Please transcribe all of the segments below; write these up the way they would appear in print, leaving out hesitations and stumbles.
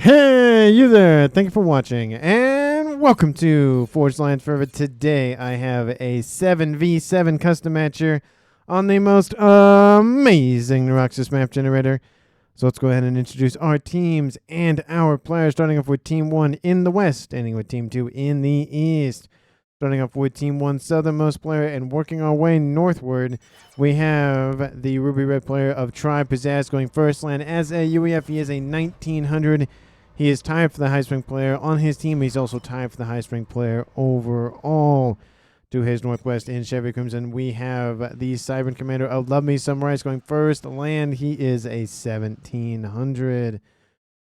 Hey, you there. Thank you for watching, and welcome to Forged Lines Forever. Today, I have a 7v7 custom matcher on the most amazing Neuroxis map generator. So let's go ahead and introduce our teams and our players, starting off with Team 1 in the west, ending with Team 2 in the east. Starting off with Team 1 southernmost player and working our way northward, we have the Ruby Red player of Tribe Pizzazz going first land as a UEF. He is a 1900. He is tied for the high spring player on his team. He's also tied for the high spring player overall. To his northwest in Chevy Crimson, we have the Cybern Commander of Love Me Some Rice going first land. He is a 1700.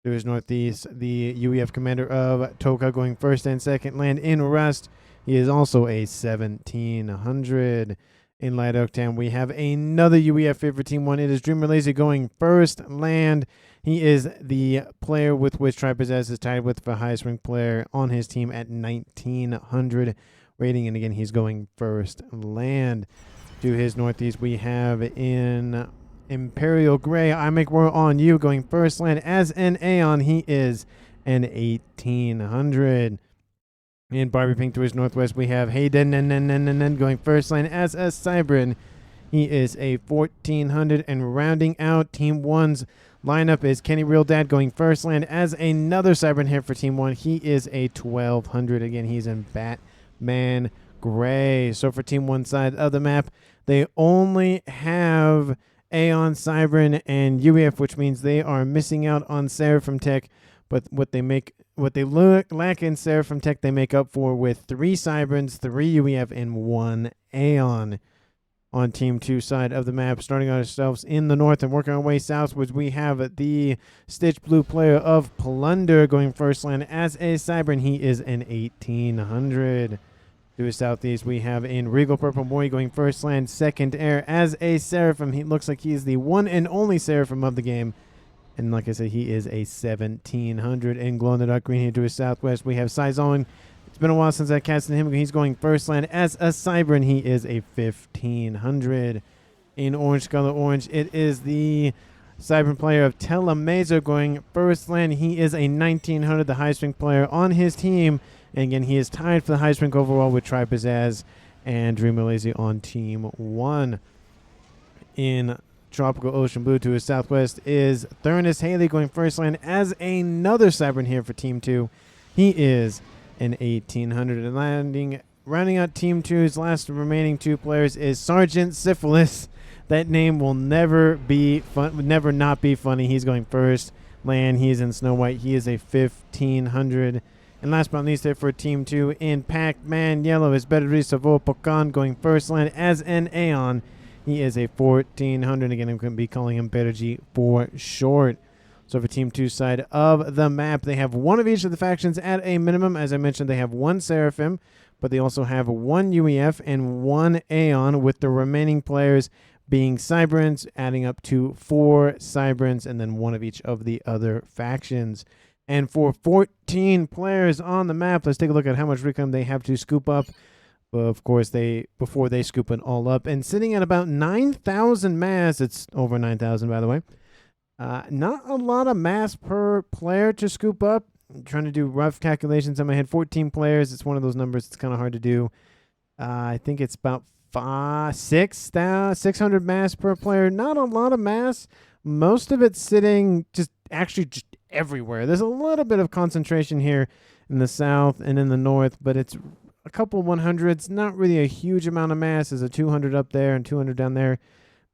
To his northeast, the UEF Commander of Toka going first and second land in Rust. He is also a 1700. In Light Oak Town, we have another UEF favorite Team 1. It is Dreamer Lazy going first land. He is the player with which Tribe Possess is tied with the highest ranked player on his team at 1900 rating. And again, he's going first land. To his northeast, we have in Imperial Gray, I Make War on You going first land as an Aeon. He is an 1800. In Barbie Pink to his northwest, we have Hayden going first land as a Cybern. He is a 1400. And rounding out Team 1's lineup is Kenny Real Dad going first land as another Cybern here for Team 1. He is a 1200. Again, he's in Batman Gray. So for Team 1 side of the map, they only have Aeon, Cybern, and UEF, which means they are missing out on Seraphim Tech. But what they lack in Seraphim Tech, they make up for with 3 Cyberns, 3 UEF, and 1 Aeon. On Team 2 side of the map, starting ourselves in the north and working our way southwards, we have the Stitch Blue player of Plunder going first land as a Cybern. He is an 1800. To his southeast, we have in Regal Purple Mori going first land, second air as a Seraphim. He looks like he is the one and only Seraphim of the game. And like I said, he is a 1700. In Glow in the Dark Green here to his southwest, we have Saizon. It's been a while since I casted him. He's going first land as a Cybern. He is a 1500. In Orange Scarlet Orange, it is the Cybern player of Telemazer going first land. He is a 1900, the highest ranked player on his team. And again, he is tied for the highest rank overall with Tribe Pizzazz and Dreamer Lazy on Team 1. In Tropical Ocean Blue to his southwest is Thurnis Haley going first land as another Cybern here for Team 2. He is an 1800. And rounding out Team 2's last remaining 2 players is Sergeant Syphilis. That name will never not be funny. He's going first land. He's in Snow White. He is a 1500. And last but not least here for Team 2 in Pac-Man Yellow is Bedri Savo Pokan going first land as an Aeon. He is a 1400. Again, I'm going to be calling him Bergy for short. So for Team 2 side of the map, they have one of each of the factions at a minimum. As I mentioned, they have 1 Seraphim, but they also have 1 UEF and 1 Aeon, with the remaining players being Cyberns, adding up to 4 Cyberns, and then 1 of each of the other factions. And for 14 players on the map, let's take a look at how much recon they have to scoop up. Of course, before they scoop it all up. And sitting at about 9,000 mass, it's over 9,000 by the way. Not a lot of mass per player to scoop up. I'm trying to do rough calculations in my head. 14 players, it's one of those numbers it's kind of hard to do. I think it's about 600 mass per player. Not a lot of mass. Most of it's sitting just everywhere. There's a little bit of concentration here in the south and in the north, but it's a couple 100s, not really a huge amount of mass. There's a 200 up there and 200 down there,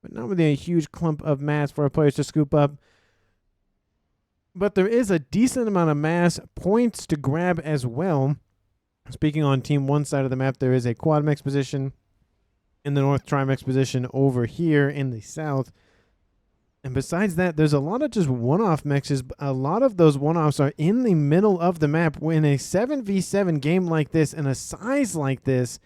but not really a huge clump of mass for our players to scoop up. But there is a decent amount of mass points to grab as well. Speaking on Team 1 side of the map, there is a Quad Mechs position in the north, Trimex position over here in the south. And besides that, there's a lot of just one-off mexes. A lot of those one-offs are in the middle of the map. In a 7v7 game like this, and a size like this,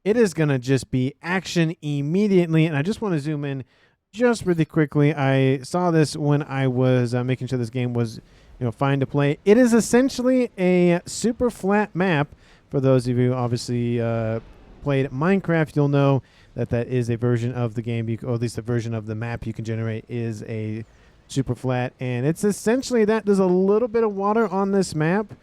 it is going to just be action immediately. And I just want to zoom in just really quickly. I saw this when I was making sure this game was fine to play. It is essentially a super flat map. For those of you who obviously played Minecraft, you'll know that is a version of the game, or at least a version of the map you can generate is a super flat, and it's essentially that. There's a little bit of water on this map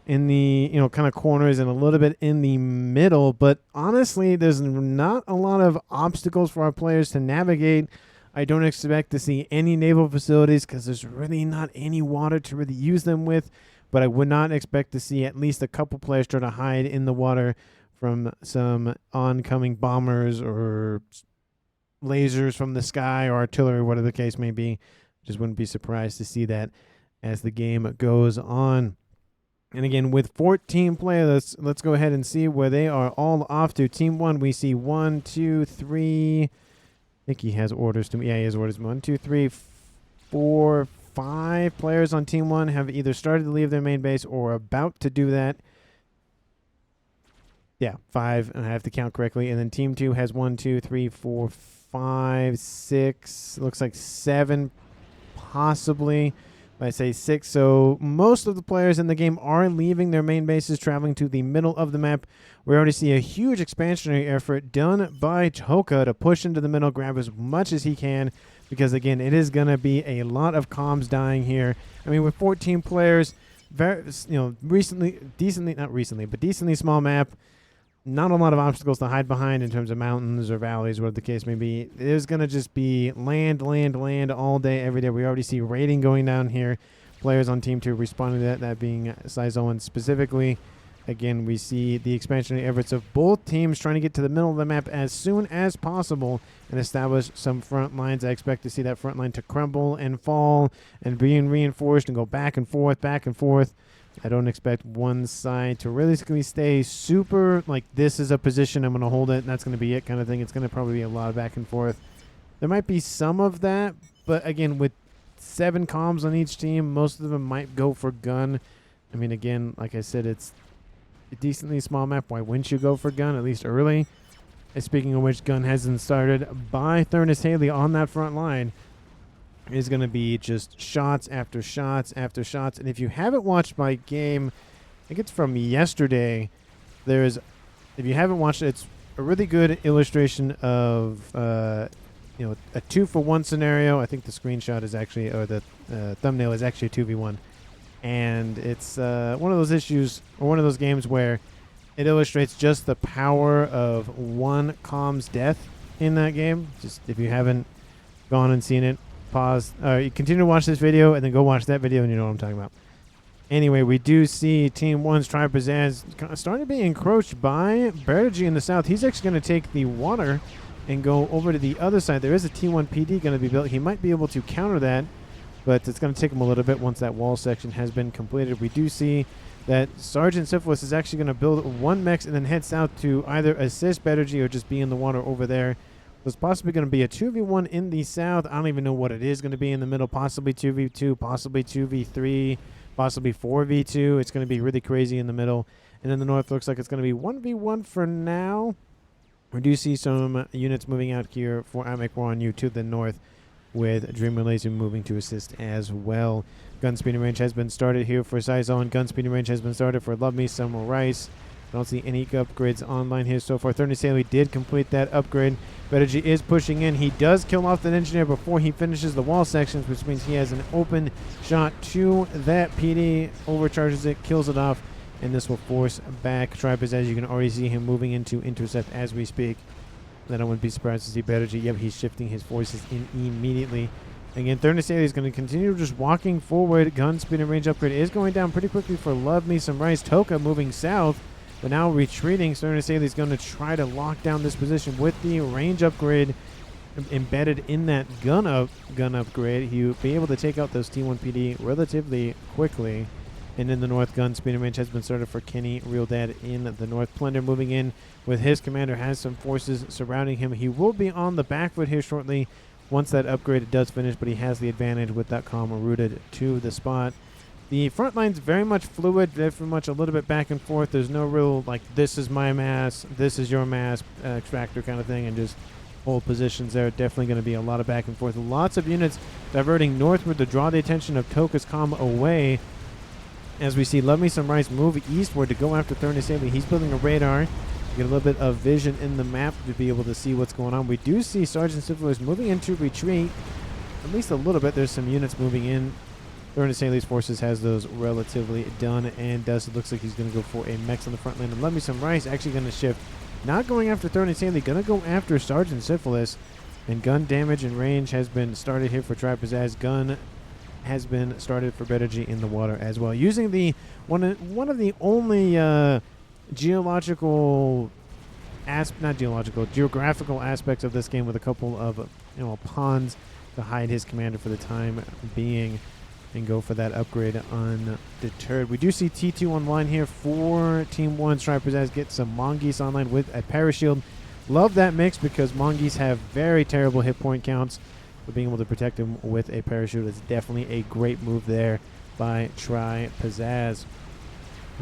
in the kind of corners and a little bit in the middle, but honestly there's not a lot of obstacles for our players to navigate. I don't expect to see any naval facilities because there's really not any water to really use them with, but I would not expect to see at least a couple players try to hide in the water from some oncoming bombers or lasers from the sky or artillery, whatever the case may be. Just wouldn't be surprised to see that as the game goes on. And again, with 14 players, let's go ahead and see where they are all off to. Team 1, we see 1, 2, 3. I think he has orders to me. Yeah, he has orders. 1, 2, 3, 4, 5 players on Team 1 have either started to leave their main base or are about to do that. Yeah, 5, and I have to count correctly. And then Team 2 has 1, 2, 3, 4, 5, 6. Looks like 7 possibly. I say 6, so most of the players in the game are leaving their main bases, traveling to the middle of the map. We already see a huge expansionary effort done by Toka to push into the middle, grab as much as he can, because again, it is going to be a lot of comms dying here. I mean, with 14 players, very, decently small map. Not a lot of obstacles to hide behind in terms of mountains or valleys, whatever the case may be. It is going to just be land all day, every day. We already see raiding going down here. Players on Team 2 responding to that being Sizoan specifically. Again, we see the expansionary efforts of both teams trying to get to the middle of the map as soon as possible and establish some front lines. I expect to see that front line to crumble and fall and being reinforced and go back and forth, back and forth. I don't expect one side to really stay super like this is a position, I'm going to hold it, and that's going to be it kind of thing. It's going to probably be a lot of back and forth. There might be some of that, but again, with 7 comms on each team, most of them might go for gun. I mean, again, like I said, it's a decently small map. Why wouldn't you go for gun, at least early? And speaking of which, gun hasn't started by Thurnis Haley on that front line. Is going to be just shots after shots after shots. And if you haven't watched my game, I think it's from yesterday, if you haven't watched it, it's a really good illustration of a 2-for-1 scenario. I think the screenshot is actually, or the thumbnail is actually a 2v1. And it's one of those issues, or one of those games where it illustrates just the power of one comm's death in that game. Just if you haven't gone and seen it, pause, you continue to watch this video and then go watch that video and you know what I'm talking about. Anyway, we do see Team 1's Tri-Pizzazz starting to be encroached by Bergy in the south. He's actually going to take the water and go over to the other side. There is a T1 PD going to be built. He might be able to counter that, but it's going to take him a little bit once that wall section has been completed. We do see that Sergeant Syphilis is actually going to build 1 mechs and then head south to either assist Bergy or just be in the water over there. There's possibly going to be a 2v1 in the south. I don't even know what it is going to be in the middle. Possibly 2v2, possibly 2v3, possibly 4v2. It's going to be really crazy in the middle. And in the north, looks like it's going to be 1v1 for now. We do see some units moving out here for Amek War on you to the north, with Dreamer Laser moving to assist as well. Gun speeding range has been started here for Sizon. Gun speeding range has been started for Love Me Some Rice. I don't see any upgrades online here so far. Thurnis Haley did complete that upgrade. Bergy is pushing in. He does kill off that engineer before he finishes the wall sections, which means he has an open shot to that PD, overcharges it, kills it off, and this will force back Tri-Pizzazz. You can already see him moving into intercept as we speak. Then I wouldn't be surprised to see Bergy. Yep, he's shifting his forces in immediately. Again, Thurnis Haley is going to continue just walking forward. Gun speed and range upgrade is going down pretty quickly for Love Me Some Rice. Toka moving south. But now retreating, Thurnis Haley is going to try to lock down this position with the range upgrade embedded in that gun upgrade. He'll be able to take out those T1 PD relatively quickly. And in the north, gun speed and range has been started for Kenny Real Dad in the north. Plender moving in with his commander, has some forces surrounding him. He will be on the back foot here shortly once that upgrade does finish, but he has the advantage with that comm rooted to the spot. The front line's very much fluid, very much a little bit back and forth. There's no real, like, this is my mass, this is your mass, extractor kind of thing, and just hold positions there. Definitely going to be a lot of back and forth. Lots of units diverting northward to draw the attention of Toka's comm away. As we see Love Me Some Rice move eastward to go after Thurnis Haley. He's building a radar. Get a little bit of vision in the map to be able to see what's going on. We do see Sergeant Syphilis moving into retreat. at least a little bit. There's some units moving in. Haley's forces has those relatively done, and it looks like he's going to go for a Mechs on the front line. And Love Me Some Rice actually going to shift. Not going after Haley, going to go after Sergeant Syphilis. And gun damage and range has been started here for Tripizzazz. Gun has been started for Bettergy in the water as well. Using the one of the only geographical aspects of this game, with a couple of ponds to hide his commander for the time being, and go for that upgrade undeterred. We do see T2 online here for Team 1. Tripizzazz get some Mongoose online with a Parashield. Love that mix because Mongoose have very terrible hit point counts. But being able to protect him with a Parachute is definitely a great move there by Tripizzazz.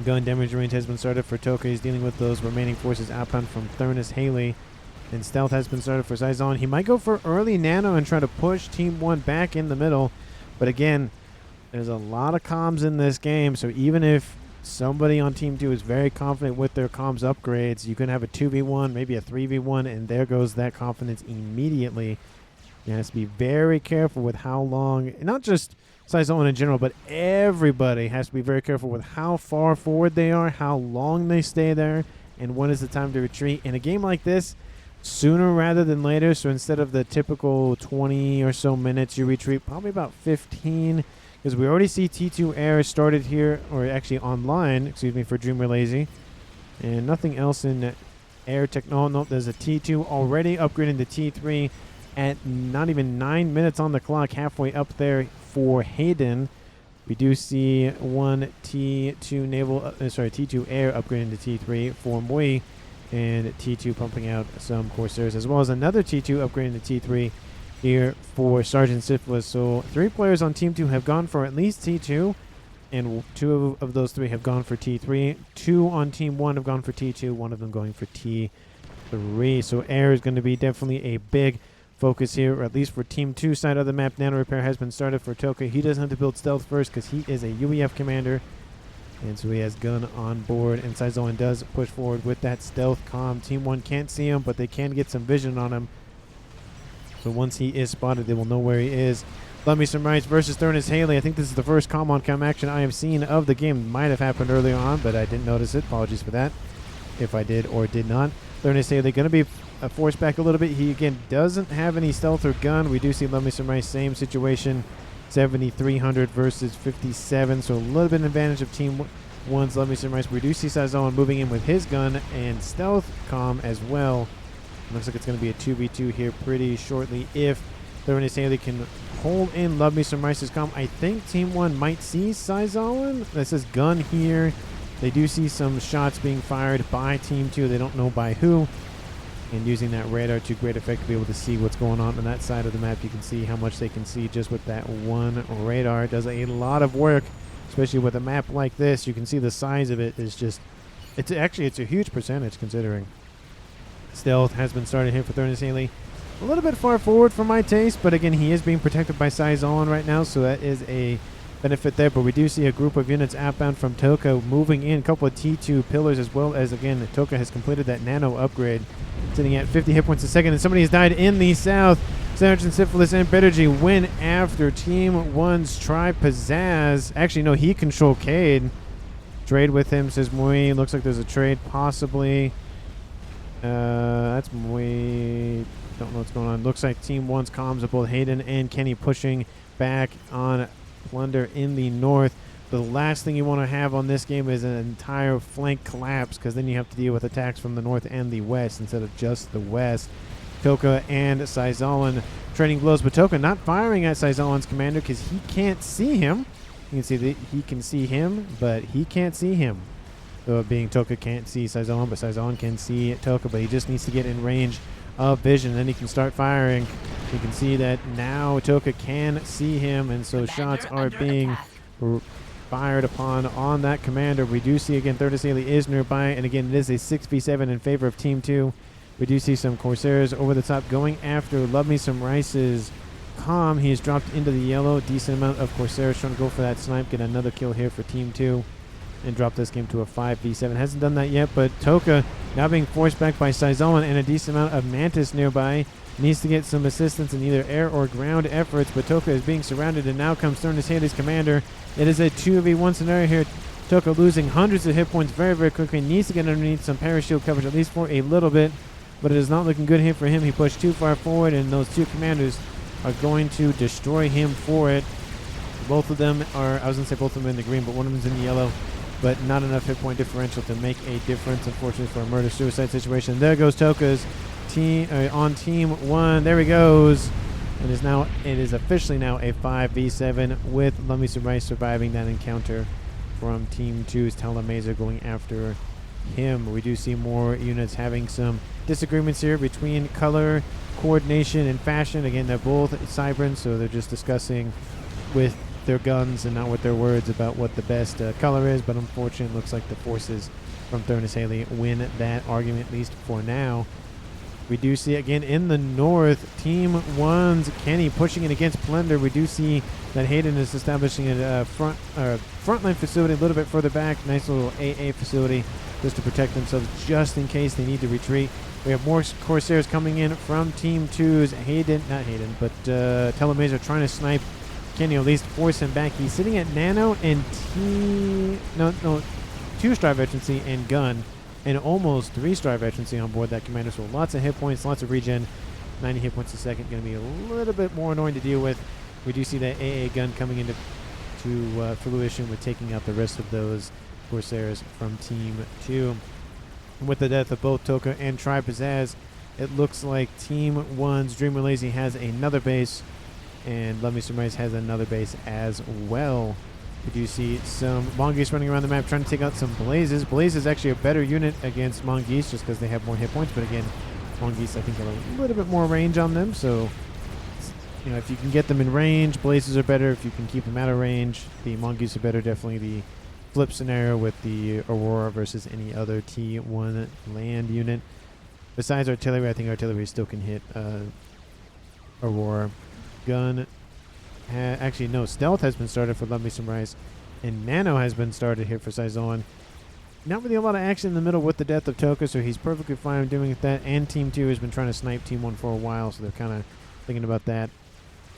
Gun damage range has been started for Toka. He's dealing with those remaining forces outbound from Haley. And stealth has been started for Saizon. He might go for early nano and try to push Team 1 back in the middle. But again, there's a lot of comms in this game, so even if somebody on Team 2 is very confident with their comms upgrades, you can have a 2v1, maybe a 3v1, and there goes that confidence immediately. You have to be very careful with how long, not just Saizon in general, but everybody has to be very careful with how far forward they are, how long they stay there, and when is the time to retreat. In a game like this, sooner rather than later, so instead of the typical 20 or so minutes, you retreat probably about 15. Because we already see T2 Air started here, or actually online, excuse me, for Dreamer Lazy. And nothing else in Air Tech. No, there's a T2 already upgrading to T3 at not even 9 minutes on the clock, halfway up there for Hayden. We do see one T2 T2 Air upgrading to T3 for Mui, and T2 pumping out some Corsairs, as well as another T2 upgrading to T3 here for Sergeant Syphilis. So 3 players on Team 2 have gone for at least T2, and 2 of those 3 have gone for T3. 2 on Team 1 have gone for T2, 1 of them going for T3. So air is going to be definitely a big focus here, or at least for Team 2 side of the map. Nano repair has been started for Toka. He doesn't have to build stealth first because he is a UEF commander, and so he has gun on board, and Saizon does push forward with that stealth comm. Team 1 can't see him, but they can get some vision on him. So once he is spotted, they will know where he is. Love Me Some Rice versus Haley. I think this is the first comm on comm action I have seen of the game. Might have happened earlier on, but I didn't notice it. Apologies for that, if I did or did not. Haley going to be forced back a little bit. He, again, doesn't have any stealth or gun. We do see Love Me Some Rice, same situation. 7,300 versus 57, so a little bit of advantage of Team 1's Love Me Some Rice. We do see Saizon moving in with his gun and stealth comm as well. Looks like it's going to be a 2v2 here pretty shortly if Haley can hold in Love Me Some Rice's comm. I think Team 1 might see Saizon. That says gun here. They do see some shots being fired by Team 2. They don't know by who. And using that radar to great effect to be able to see what's going on that side of the map. You can see how much they can see just with that one radar. It does a lot of work, especially with a map like this. You can see the size of it is just, it's a huge percentage considering. Stealth has been started here for Haley. A little bit far forward for my taste, but again, he is being protected by Saizon right now, so that is a benefit there. But we do see a group of units outbound from Toka moving in, a couple of T2 pillars, as well as, again, Toka has completed that nano upgrade, sitting at 50 hit points a second, and somebody has died in the south. Sergeant Syphilis and Bettergy win after Team 1's Tripizzazz. Actually, no, he controlled Cade. Trade with him, says Mui. Looks like there's a trade, possibly. That's Mui. Don't know what's going on. Looks like Team 1's comms of both Hayden and Kenny pushing back on Plunder in the north. The last thing you want to have on this game is an entire flank collapse, because then you have to deal with attacks from the north and the west instead of just the west. Toka and Saizon trading blows, but Toka not firing at Saizon's commander because he can't see him. You can see that he can see him, but he can't see him. So being Toka can't see Saizon, but Saizon can see Toka, but he just needs to get in range of vision, then he can start firing. You can see that now Toka can see him, and so shots are being fired upon on that commander. We do see, again, Haley is nearby, and again, it is a 6v7 in favor of Team 2. We do see some Corsairs over the top going after Love Me Some Rice's comm. He is dropped into the yellow. Decent amount of Corsairs trying to go for that snipe, get another kill here for Team 2. and drop this game to a 5v7. Hasn't done that yet, but Toka now being forced back by Saizolan and a decent amount of Mantis nearby. Needs to get some assistance in either air or ground efforts, but Toka is being surrounded, and now comes Thurnis Haley's commander. It is a 2v1 scenario here. Toka losing hundreds of hit points very, very quickly. Needs to get underneath some parashield coverage, at least for a little bit, but it is not looking good here for him. He pushed too far forward, and those two commanders are going to destroy him for it. Both of them are, I was going to say both of them in the green, but one of them is in the yellow, but not enough hit point differential to make a difference, unfortunately, for a murder-suicide situation. There goes Toka's team on team 1. There he goes. And it is officially now a 5v7 with Lummi Surprise surviving that encounter from team 2's Telemazer going after him. We do see more units having some disagreements here between color, coordination, and fashion. Again, they're both Cybrans, so they're just discussing with their guns and not with their words about what the best color is, but unfortunately it looks like the forces from Thurnis Haley win that argument, at least for now. We do see again in the north, Team 1's Kenny pushing it against Splendor. We do see that Hayden is establishing a frontline facility a little bit further back. Nice little AA facility just to protect themselves just in case they need to retreat. We have more Corsairs coming in from Team 2's Telemazer trying to snipe Kenny, at least force him back. He's sitting at Nano and 2-star veterancy and gun, and almost 3-star veterancy on board that commander. So lots of hit points, lots of regen. 90 hit points a second, going to be a little bit more annoying to deal with. We do see that AA gun coming into fruition with taking out the rest of those Corsairs from Team 2. And with the death of both Toka and Tri-Pizzazz, it looks like Team 1's Dreamer Lazy has another base, and Lummi Surprise has another base as well. We do see some Mongoose running around the map trying to take out some Blazes. Blaze is actually a better unit against Mongoose just because they have more hit points, but again, Mongoose I think have a little bit more range on them, so you know, if you can get them in range, Blazes are better. If you can keep them out of range, the Mongoose are better. Definitely the flip scenario with the Aurora versus any other T1 land unit. Besides artillery, I think artillery still can hit Aurora. Gun, actually no, stealth has been started for Lummi Surprise, and nano has been started here for Saizolan. Not really a lot of action in the middle with the death of Toka, so he's perfectly fine doing that. And Team 2 has been trying to snipe Team 1 for a while, so they're kind of thinking about that.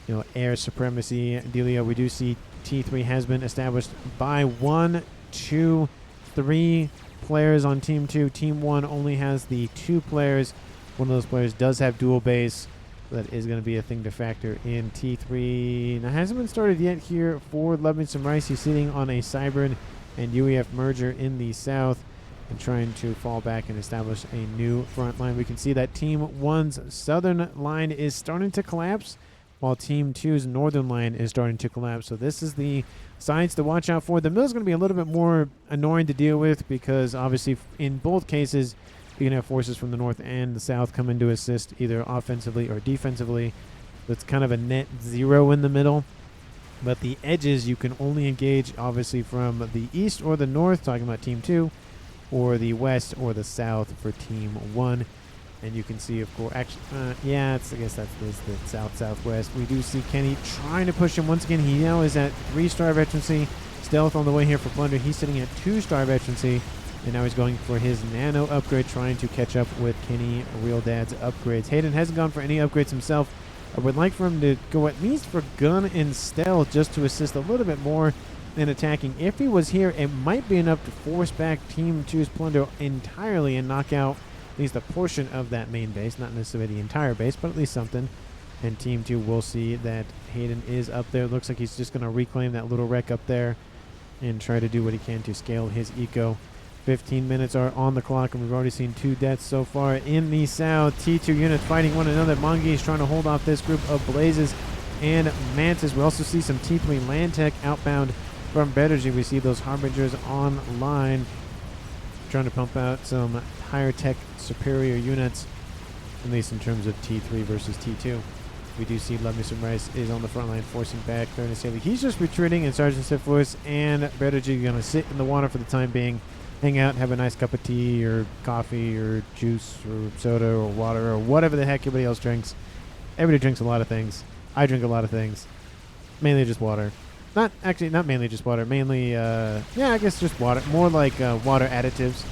You know, air supremacy dealio. We do see T3 has been established by 1, 2, 3 players on Team 2. Team 1 only has the 2 players. One of those players does have dual base. That is going to be a thing to factor in. T3 now hasn't been started yet here for Lummi Surprise. He's sitting on a Cybern and UEF merger in the south and trying to fall back and establish a new front line. We can see that Team 1's southern line is starting to collapse, while Team 2's northern line is starting to collapse. So this is the sides to watch out for. The mill is going to be a little bit more annoying to deal with because obviously in both cases you can have forces from the north and the south come in to assist either offensively or defensively. So it's kind of a net zero in the middle. But the edges you can only engage obviously from the east or the north, talking about Team 2, or the west or the south for Team 1. And you can see, of course, actually, I guess that's the south-southwest. We do see Kenny trying to push him once again. He now is at 3-star veterancy. Stealth on the way here for Plunder. He's sitting at 2-star veterancy. And now he's going for his nano upgrade, trying to catch up with Kenny Real Dad's upgrades. Hayden hasn't gone for any upgrades himself. I would like for him to go at least for gun and stealth just to assist a little bit more in attacking. If he was here, it might be enough to force back Team 2's Plunder entirely and knock out at least a portion of that main base. Not necessarily the entire base, but at least something. And Team 2 will see that Hayden is up there. Looks like he's just going to reclaim that little wreck up there and try to do what he can to scale his eco. 15 minutes are on the clock, and we've already seen 2 deaths so far in the south. T2 units fighting one another. Mongi is trying to hold off this group of Blazes and Mantis. We also see some T3 land tech outbound from Bettergy. We see those Harbingers online trying to pump out some higher tech superior units, at least in terms of T3 versus T2. We do see Lummi Surprise is on the front line forcing back Thurnis Haley. He's just retreating, and Sergeant Syphilis and Bettergy are going to sit in the water for the time being. Hang out, have a nice cup of tea or coffee or juice or soda or water or whatever the heck everybody else drinks. Everybody drinks a lot of things. I drink a lot of things. Mainly just water. not mainly just water, mainly, yeah, I guess just water, more like water additives.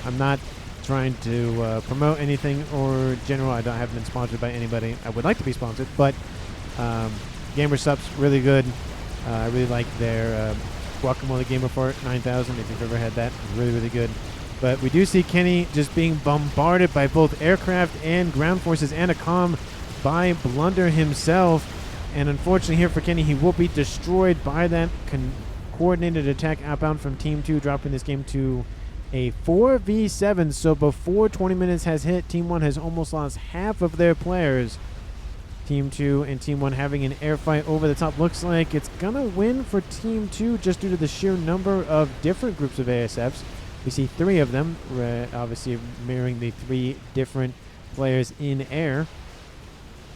I'm not trying to promote anything or general. I haven't been sponsored by anybody. I would like to be sponsored, but Gamer Sup's really good. I really like their Guacamole Gamer Fart 9000. If you've ever had that, it's really, really good. But we do see Kenny just being bombarded by both aircraft and ground forces and a comm by Blunder himself. And unfortunately here for Kenny, he will be destroyed by that coordinated attack outbound from Team 2, dropping this game to a 4v7. So before 20 minutes has hit, Team 1 has almost lost half of their players. Team 2 and Team 1 having an air fight over the top. Looks like it's going to win for Team 2 just due to the sheer number of different groups of ASFs. We see 3 of them, obviously mirroring the 3 different players in air.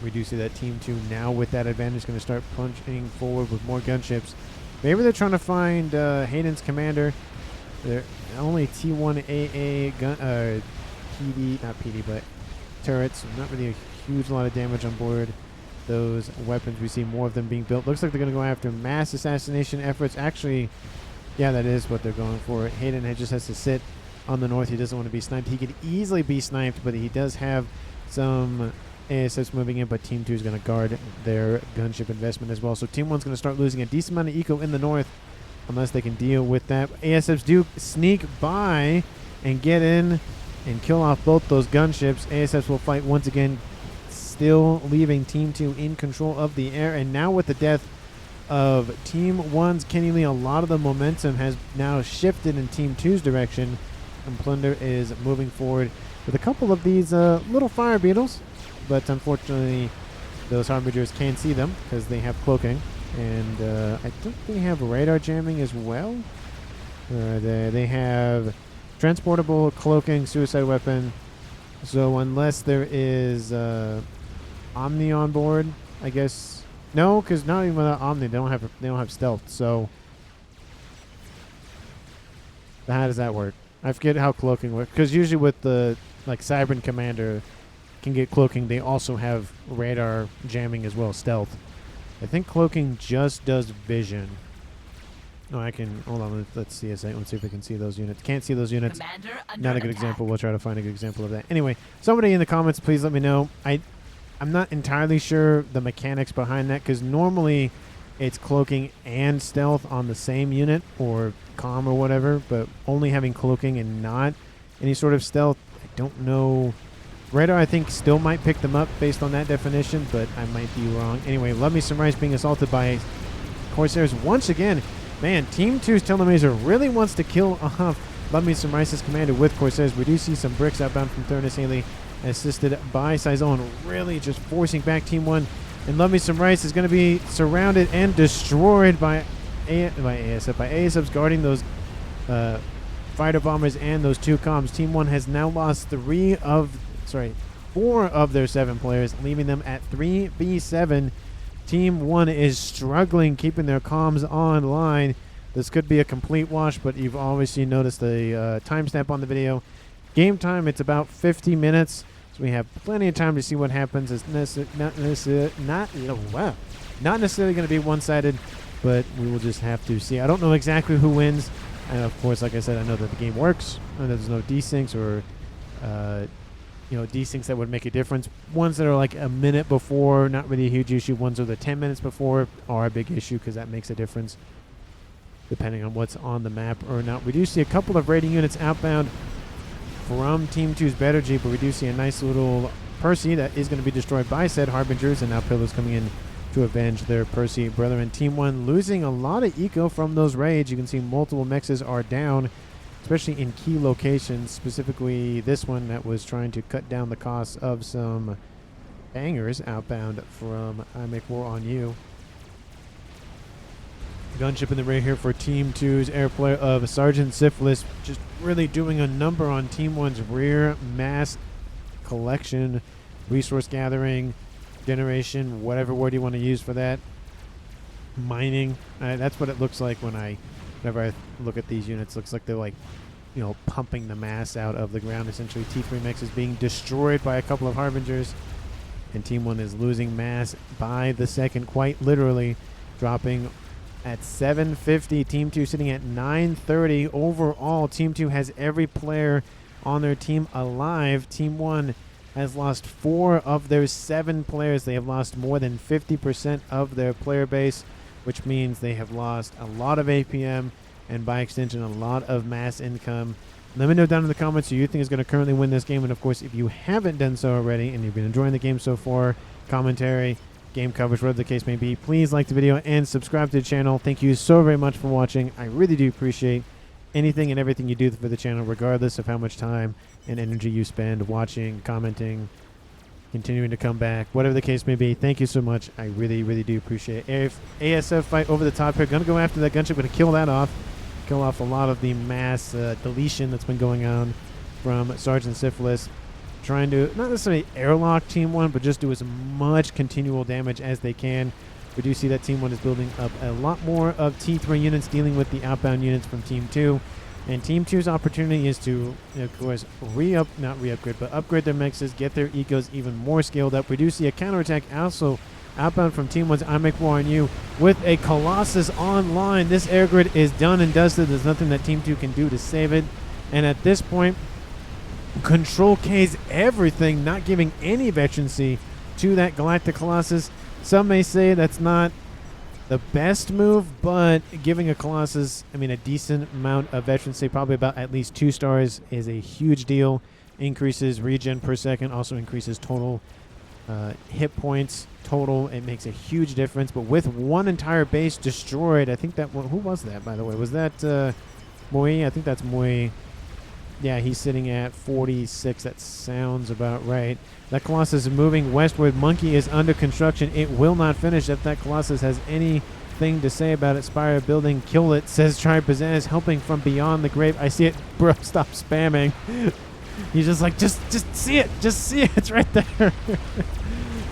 We do see that Team 2 now with that advantage is going to start punching forward with more gunships. Maybe they're trying to find Hayden's commander. They're only T1 AA gun, PD, not PD, but turrets. Not really a huge lot of damage on board those weapons. We see more of them being built. Looks like they're going to go after mass assassination efforts. Actually, yeah, that is what they're going for. Hayden just has to sit on the north. He doesn't want to be sniped. He could easily be sniped, but he does have some ASFs moving in, but Team 2 is going to guard their gunship investment as well. So Team 1's going to start losing a decent amount of eco in the north unless they can deal with that. ASFs do sneak by and get in and kill off both those gunships. ASFs will fight once again, still leaving Team 2 in control of the air. And now with the death of Team 1's Kenny Lee, a lot of the momentum has now shifted in Team 2's direction, and Plunder is moving forward with a couple of these little fire beetles. But unfortunately, those Harbingers can't see them because they have cloaking. And I think they have radar jamming as well. They have transportable cloaking, suicide weapon. So unless there is Omni on board, I guess. No, because not even without Omni, they don't have stealth. So how does that work? I forget how cloaking works. Because usually with the Cybern Commander can get cloaking, they also have radar jamming as well, stealth. I think cloaking just does vision. Oh, I can, hold on, let's see a second. Let's see if we can see those units. Can't see those units. Not a good example. We'll try to find a good example of that. Anyway, somebody in the comments, please let me know. I'm not entirely sure the mechanics behind that, because normally it's cloaking and stealth on the same unit, or comm or whatever, but only having cloaking and not any sort of stealth, I don't know. Radar, I think, still might pick them up based on that definition, but I might be wrong. Anyway, Love Me Some Rice being assaulted by Corsairs once again. Man, Team 2's Telemazer really wants to kill off Love Me Some Rice's commander with Corsairs. We do see some bricks outbound from Thurnis Haley, assisted by Saison, really just forcing back Team 1. And Love Me Some Rice is going to be surrounded and destroyed by ASFs guarding those fighter bombers and those 2 comms. Team 1 has now lost 4 of their 7 players, leaving them at 3v7. Team 1 is struggling keeping their comms online. This could be a complete wash, but you've obviously noticed the timestamp on the video. Game time, it's about 50 minutes, so we have plenty of time to see what happens. It's not necessarily going to be one-sided, but we will just have to see. I don't know exactly who wins, and of course, like I said, I know that the game works, and there's no desyncs or desyncs that would make a difference. Ones that are like a minute before, not really a huge issue. Ones that are 10 minutes before are a big issue, because that makes a difference depending on what's on the map or not. We do see a couple of raiding units outbound from Team 2's Bettergy, but we do see a nice little Percy that is going to be destroyed by said Harbingers, and now Pillars coming in to avenge their Percy brethren. Team 1 losing a lot of eco from those raids. You can see multiple mexes are down, especially in key locations, specifically this one that was trying to cut down the cost of some bangers outbound from I Make War on You. Gunship in the rear here for Team 2's air player of Sergeant Syphilis, just really doing a number on Team 1's rear mass collection, resource gathering, generation, whatever word you want to use for that. Mining. That's what it looks like whenever I look at these units. Looks like they're pumping the mass out of the ground. Essentially, T3 Mechs is being destroyed by a couple of Harbingers, and Team 1 is losing mass by the second, quite literally, dropping at 750. Team 2 sitting at 930. Overall, Team 2 has every player on their team alive. Team 1 has lost 4 of their 7 players. They have lost more than 50% of their player base, which means they have lost a lot of APM and by extension a lot of mass income. Let me know down in the comments who you think is going to currently win this game. And of course, if you haven't done so already and you've been enjoying the game so far, commentary, game coverage, whatever the case may be, please like the video and subscribe to the channel. Thank you so very much for watching. I really do appreciate anything and everything you do for the channel, regardless of how much time and energy you spend watching, commenting, continuing to come back, whatever the case may be. Thank you so much. I really, really do appreciate it. ASF fight over the top here. Going to go after that gunship. Going to kill that off. Kill off a lot of the mass deletion that's been going on from Sergeant Syphilis. Trying to not necessarily airlock Team 1, but just do as much continual damage as they can. We do see that Team 1 is building up a lot more of T3 units, dealing with the outbound units from Team 2. And Team 2's opportunity is to, of course, upgrade their mixes, get their ecos even more scaled up. We do see a counterattack also outbound from Team 1's I Make War on You with a Colossus online. This air grid is done and dusted. There's nothing that Team 2 can do to save it. And at this point, Control K's everything, not giving any veterancy to that Galactic Colossus. Some may say that's not the best move, but giving a Colossus, a decent amount of veterancy, probably about at least 2 stars, is a huge deal. Increases regen per second, also increases total hit points total. It makes a huge difference. But with one entire base destroyed, I think that one, who was that, by the way? Was that Moi? I think that's Moi. Yeah, he's sitting at 46. That sounds about right. That Colossus is moving westward. Monkey is under construction. It will not finish. If that Colossus has anything to say about it, Spire building, kill it, says Try Pizzazz, helping from beyond the grave. I see it. Bro, stop spamming. He's just like, just see it. Just see it. It's right there.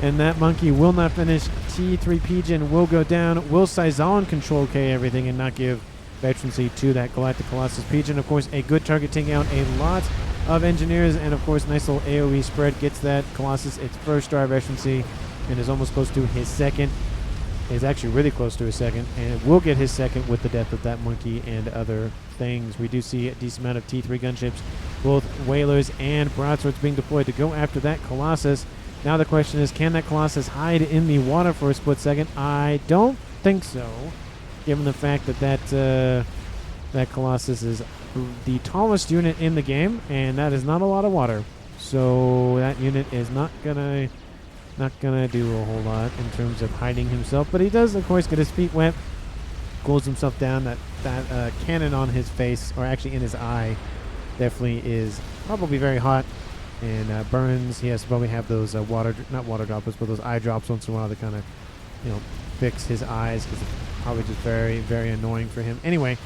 And that Monkey will not finish. T3 Pigeon will go down. Will Saison Control K everything and not give veterancy to that Galactic Colossus. Pigeon, of course, a good target, taking out a lot of engineers, and of course, nice little AoE spread gets that Colossus its first star veterancy and is almost close to his second. Is actually really close to his second, and will get his second with the death of that Monkey and other things. We do see a decent amount of T3 gunships, both whalers and broadswords being deployed to go after that Colossus. Now the question is, can that Colossus hide in the water for a split second? I don't think so, given the fact that that Colossus is the tallest unit in the game, and that is not a lot of water. So that unit is not gonna do a whole lot in terms of hiding himself. But he does, of course, get his feet wet, cools himself down. That cannon on his face, or actually in his eye, definitely is probably very hot and burns. He has to probably have those not water droplets, but those eye drops once in a while to kind of, fix his eyes, because it's probably just very, very annoying for him. Anyway,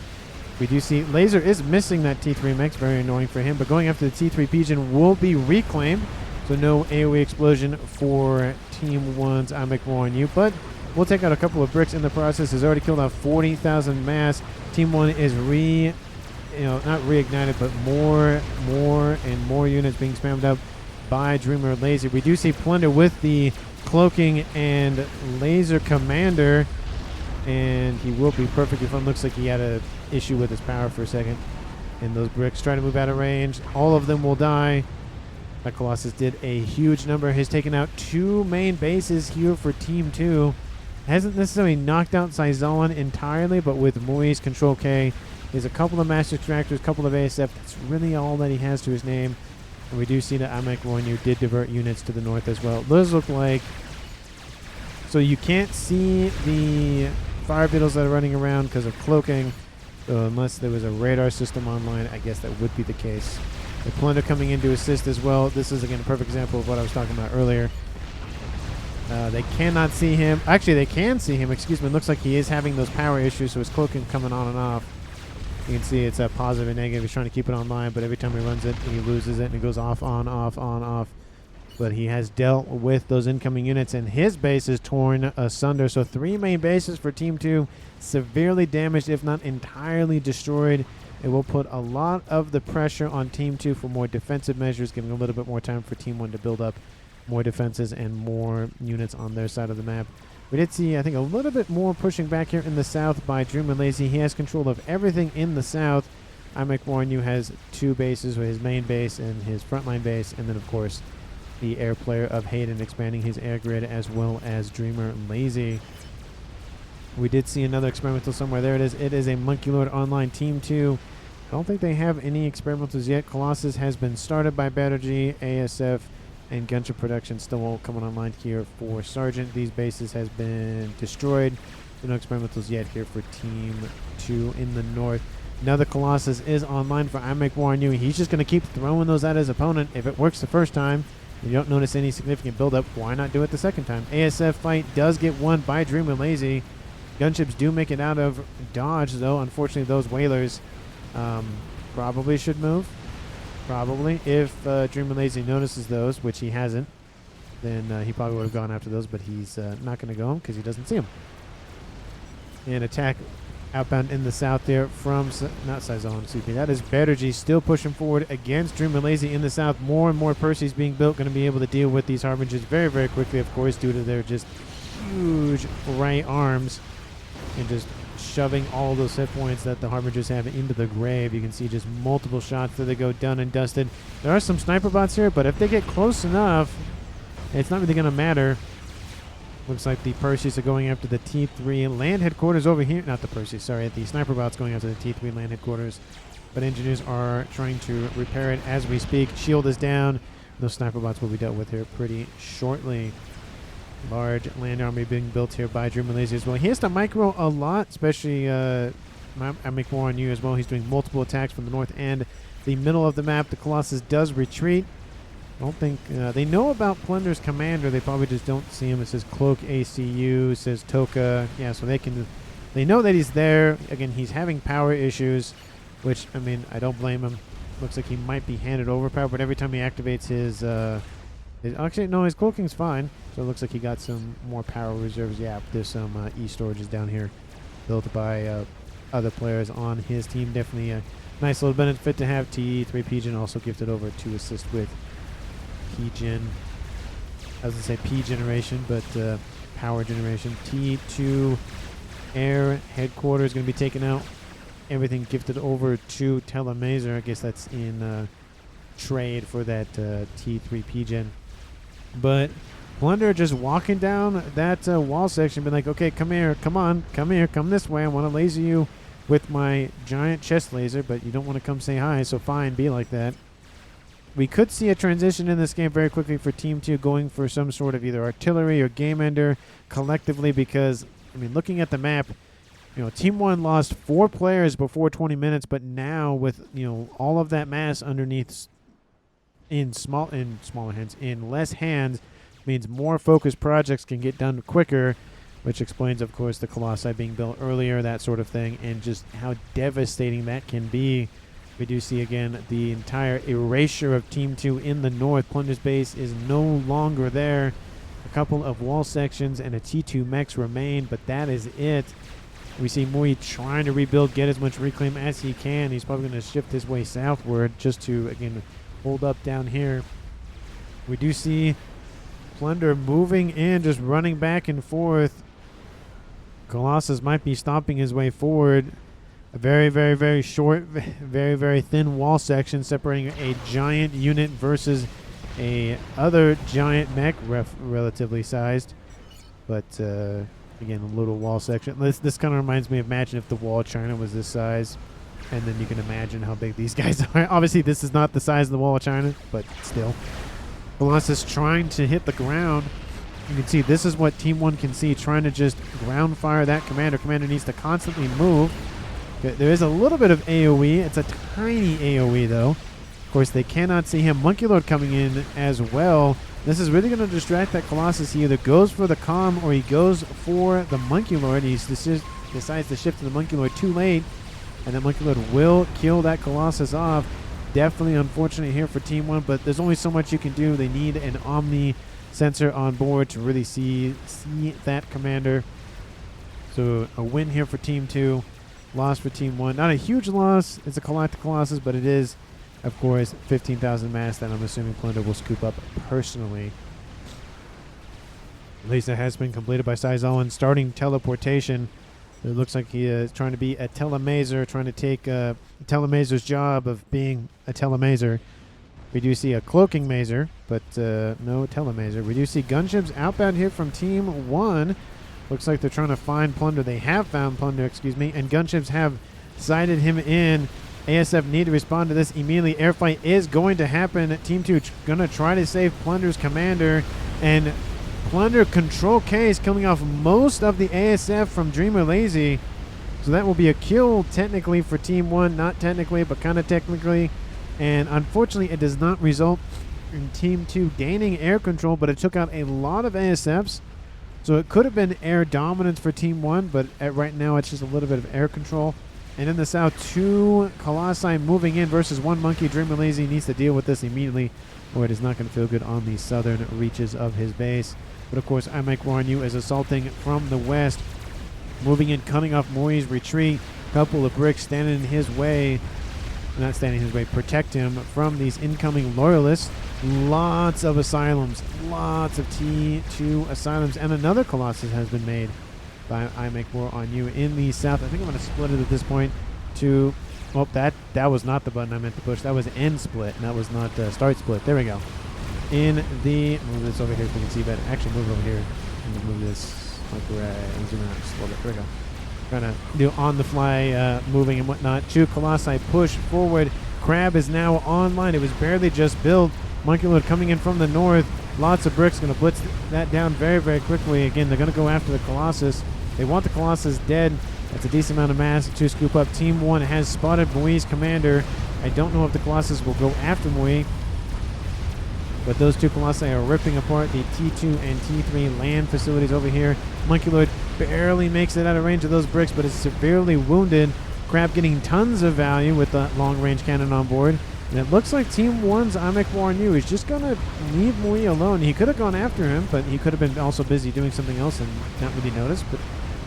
we do see Laser is missing that T3 Mechs, very annoying for him, but going after the T3 Pigeon will be reclaimed, so no AoE explosion for Team 1's I Make War on You, but we'll take out a couple of bricks in the process. Has already killed out 40,000 mass. Team 1 is not reignited, but more and more units being spammed up by Dreamer Laser. We do see Plunder with the cloaking and Laser Commander, and he will be perfectly fine. Looks like he had a issue with his power for a second. And those bricks try to move out of range. All of them will die. That Colossus did a huge number. Has taken out 2 main bases here for Team 2. Hasn't necessarily knocked out Saison entirely, but with Moi's Control K, there's a couple of Master Extractors, a couple of ASF. That's really all that he has to his name. And we do see that I Make War on You did divert units to the north as well. Those look like... So you can't see the fire beetles that are running around because of cloaking. So unless there was a radar system online, I guess that would be the case. The Plunder coming in to assist as well. This is, again, a perfect example of what I was talking about earlier. They cannot see him. Actually, they can see him. Excuse me. It looks like he is having those power issues, so his cloaking coming on and off. You can see it's a positive and negative. He's trying to keep it online, but every time he runs it, he loses it, and it goes off, on, off, on, off. But he has dealt with those incoming units, and his base is torn asunder. So 3 main bases for Team 2, severely damaged, if not entirely destroyed. It will put a lot of the pressure on Team 2 for more defensive measures, giving a little bit more time for Team 1 to build up more defenses and more units on their side of the map. We did see, I think, a little bit more pushing back here in the south by Dream and Lazy. He has control of everything in the south. iMechWarrenU has 2 bases, with his main base and his frontline base, and then, of course, the air player of Hayden expanding his air grid, as well as Dreamer and Lazy. We did see another experimental somewhere. There it is. It is a Monkey Lord Online Team 2. I don't think they have any experimentals yet. Colossus has been started by Battergy, ASF, and Gunship Production still all coming online here for Sergeant. These bases has been destroyed. No experimentals yet here for Team 2 in the north. Now the Colossus is online for iMechWarrenU. He's just going to keep throwing those at his opponent. If it works the first time, and you don't notice any significant buildup, why not do it the second time? ASF fight does get won by Dream and Lazy. Gunships do make it out of dodge, though. Unfortunately, those whalers probably should move. Probably. If Dream and Lazy notices those, which he hasn't, then he probably would have gone after those, but he's not going to go because he doesn't see them. And attack outbound in the south there from, not Saison, excuse me. That is Battergy still pushing forward against Dream and Lazy in the south. More and more Percy's being built, going to be able to deal with these Harbingers very, very quickly, of course, due to their just huge right arms and just shoving all those hit points that the Harbingers have into the grave. You can see just multiple shots that they go done and dusted. There are some sniper bots here, but if they get close enough, it's not really going to matter. Looks like the Perseus are going after the T3 land headquarters over here. Not the Perseus, sorry. The sniper bots going after the T3 land headquarters. But engineers are trying to repair it as we speak. Shield is down. Those sniper bots will be dealt with here pretty shortly. Large land army being built here by Dream and Lazy as well. He has to micro a lot, especially iMechWarrenU as well. He's doing multiple attacks from the north and the middle of the map. The Colossus does retreat. I don't think they know about Plunder's commander. They probably just don't see him. It says Cloak ACU, it says Toka. Yeah, so they know that he's there. Again, he's having power issues, which, I mean, I don't blame him. Looks like he might be handed over power, but every time he activates his actually, no, his cloaking's fine. So it looks like he got some more power reserves. Yeah, there's some E-storages down here built by other players on his team. Definitely a nice little benefit to have. T3 Pigeon also gifted over to assist with P-Gen. I was going to say P-generation, but power generation. T2 Air Headquarters going to be taken out. Everything gifted over to Telemazer. I guess that's in trade for that T3 P-Gen. But Plunder just walking down that wall section, being like, okay, come here, come on, come here, come this way. I want to laser you with my giant chest laser, but you don't want to come say hi, so fine, be like that. We could see a transition in this game very quickly for Team 2 going for some sort of either artillery or game ender collectively because, I mean, looking at the map, you know, Team 1 lost 4 players before 20 minutes, but now with, you know, all of that mass underneath in smaller hands, in less hands, means more focused projects can get done quicker, which explains, of course, the Colossi being built earlier, that sort of thing, and just how devastating that can be. We do see, again, the entire erasure of Team 2 in the north. Plunder's base is no longer there. A couple of wall sections and a T2 mechs remain, but that is it. We see Mui trying to rebuild, get as much reclaim as he can. He's probably going to shift his way southward just to, again, hold up down here. We do see Plunder moving in, just running back and forth. Colossus might be stomping his way forward. A very, very, very short, very, very thin wall section separating a giant unit versus a other giant mech, relatively sized. But again, a little wall section. This kind of reminds me of, imagine if the wall of China was this size. And then you can imagine how big these guys are. Obviously, this is not the size of the wall of China, but still. Colossus trying to hit the ground. You can see this is what Team 1 can see, trying to just ground fire that commander. Commander needs to constantly move. There is a little bit of AoE. It's a tiny AoE, though. Of course, they cannot see him. Monkey Lord coming in as well. This is really going to distract that Colossus. He either goes for the Calm or he goes for the Monkey Lord. He decides to shift to the Monkey Lord too late. And then Monkey Lord will kill that Colossus off. Definitely unfortunate here for Team 1, but there's only so much you can do. They need an Omni sensor on board to really see that commander. So a win here for Team 2. Loss for Team 1. Not a huge loss. It's a Galactic Colossus, but it is, of course, 15,000 mass that I'm assuming Plunder will scoop up personally. At least it has been completed by Sizolan, starting teleportation. It looks like he is trying to be a telemazer, trying to take telemazer's job of being a telemazer. We do see a cloaking mazer, but no telemazer. We do see gunships outbound here from Team 1. Looks like they're trying to find Plunder. They have found Plunder, excuse me, and gunships have sighted him in. ASF need to respond to this immediately. Airfight is going to happen. Team 2 going to try to save Plunder's commander, and Plunder Control K is killing off most of the ASF from Dreamer Lazy. So that will be a kill technically for Team 1. Not technically, but kind of technically. And unfortunately, it does not result in Team 2 gaining air control, but it took out a lot of ASFs. So it could have been air dominance for Team 1, but right now it's just a little bit of air control. And in the south, 2 Colossi moving in versus 1 Monkey. Dreamer Lazy needs to deal with this immediately, or it is not going to feel good on the southern reaches of his base. But of course, I Might Warn You is assaulting from the west, moving in, cutting off Mori's retreat. Couple of bricks standing in his way, not standing in his way, protect him from these incoming loyalists. Lots of asylums, lots of T2 asylums, and another Colossus has been made by I Make War on You in the south. I think I'm going to split it at this point to, well, that was not the button I meant to push. That was end split, and that was not start split. There we go. In the, move this over here so we can see that. Actually, move it over here. And move this like right. Zoom out just a little bit. There we go. Trying to do on the fly moving and whatnot. 2 Colossi push forward. Crab is now online. It was barely just built. Monkey Lord coming in from the north. Lots of bricks. Going to blitz that down very, very quickly. Again, they're going to go after the Colossus. They want the Colossus dead. That's a decent amount of mass to scoop up. Team 1 has spotted Mui's commander. I don't know if the Colossus will go after Mui, but those 2 Colossi are ripping apart the T2 and T3 land facilities over here. Monkey Lord barely makes it out of range of those bricks, but is severely wounded. Crab getting tons of value with the long-range cannon on board. And it looks like Team 1's I Make War on You is just going to leave Mui alone. He could have gone after him, but he could have been also busy doing something else and not really noticed. But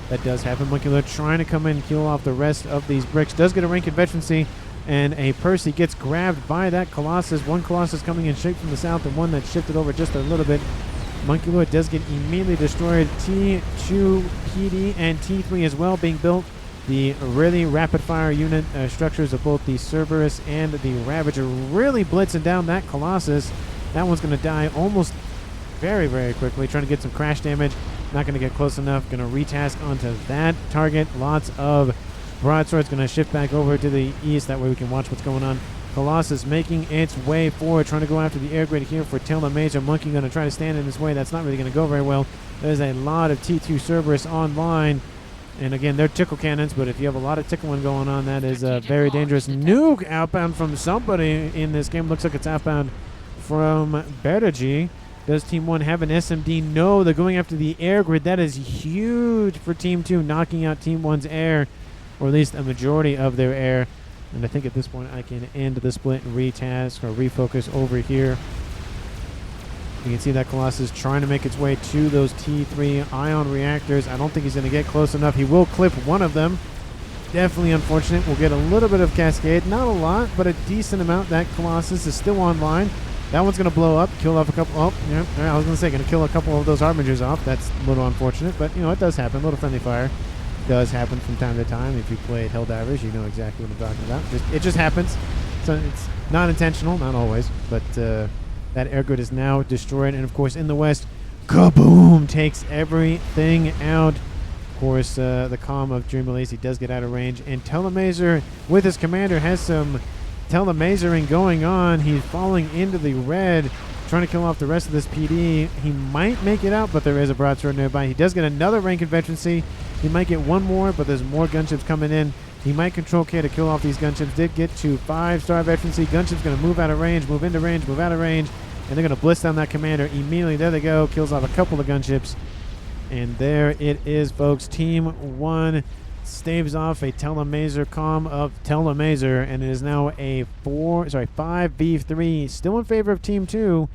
that does happen. Monkey Lord trying to come in and kill off the rest of these bricks. Does get a rank of veterancy, and a Percy gets grabbed by that Colossus. 1 Colossus coming in straight from the south, and 1 that shifted over just a little bit. Monkey Lord does get immediately destroyed. T2 PD and T3 as well being built. The really rapid-fire unit structures of both the Cerberus and the Ravager really blitzing down that Colossus. That one's going to die almost very, very quickly. Trying to get some crash damage. Not going to get close enough. Going to retask onto that target. Lots of broadswords. Going to shift back over to the east. That way we can watch what's going on. Colossus making its way forward. Trying to go after the air grid here for Telemazer. Monkey going to try to stand in his way. That's not really going to go very well. There's a lot of T2 Cerberus online. And again, they're tickle cannons, but if you have a lot of tickling going on, that is very dangerous. Nuke outbound from somebody in this game. Looks like it's outbound from Bertaji. Does Team 1 have an SMD? No, they're going after the air grid. That is huge for Team 2, knocking out Team 1's air, or at least a majority of their air. And I think at this point I can end the split and retask or refocus over here. You can see that Colossus trying to make its way to those T3 ion reactors. I don't think he's going to get close enough. He will clip one of them. Definitely unfortunate. We'll get a little bit of cascade. Not a lot, but a decent amount. That Colossus is still online. That one's going to blow up, kill off a couple. Oh, yeah, I was going to say, going to kill a couple of those Harbingers off. That's a little unfortunate, but, you know, it does happen. A little friendly fire does happen from time to time. If you played Helldivers, you know exactly what I'm talking about. It just happens. So it's not intentional, not always, but that air grid is now destroyed. And, of course, in the west, kaboom, takes everything out. Of course, the calm of Dream Lazy does get out of range. And Telemazer, with his commander, has some Telemazering going on. He's falling into the red, trying to kill off the rest of this PD. He might make it out, but there is a broadsword nearby. He does get another rank in veterancy. He might get one more, but there's more gunships coming in. He might control K to kill off these gunships. Did get to 5-star veterancy. Gunship's going to move out of range, move into range, move out of range, and they're going to blitz down that commander immediately. There they go. Kills off a couple of gunships. And there it is, folks. Team 1 staves off a Telemazer calm of Telemazer, and it is now a 5v3, still in favor of Team 2,